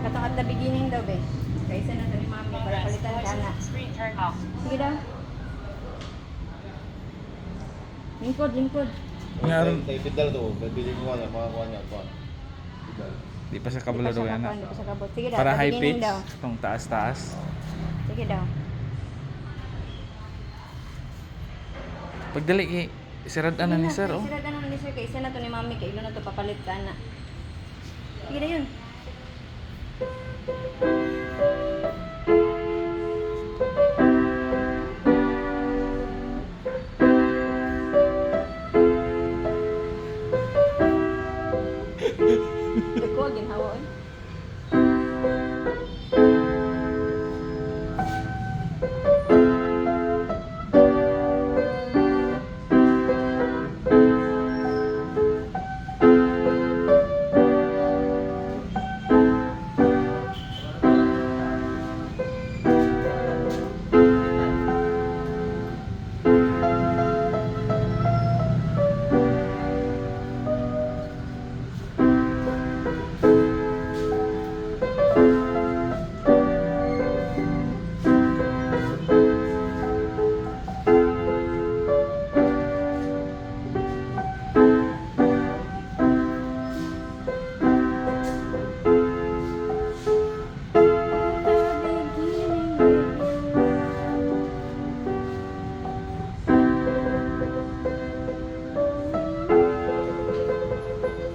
Katong at the beginning daw, be. Kaysa na ito ni mami, para palitan ka na. Sige daw. Lingkod, lingkod. Ngayon, Pidal to, bibili ko na, makakuha niya pa. di pa sa kabalo daw yan. Hindi pa sa kabot. Sige daw, Para at the high beginning pitch, daw. itong taas-taas. Sige daw. Pagdali, sirad na ni sir, oh. Sirad na ni sir, kaysa na ito ni mami, kailo na ito papalit ka na. Sige na yun. Dagko, ginhawa.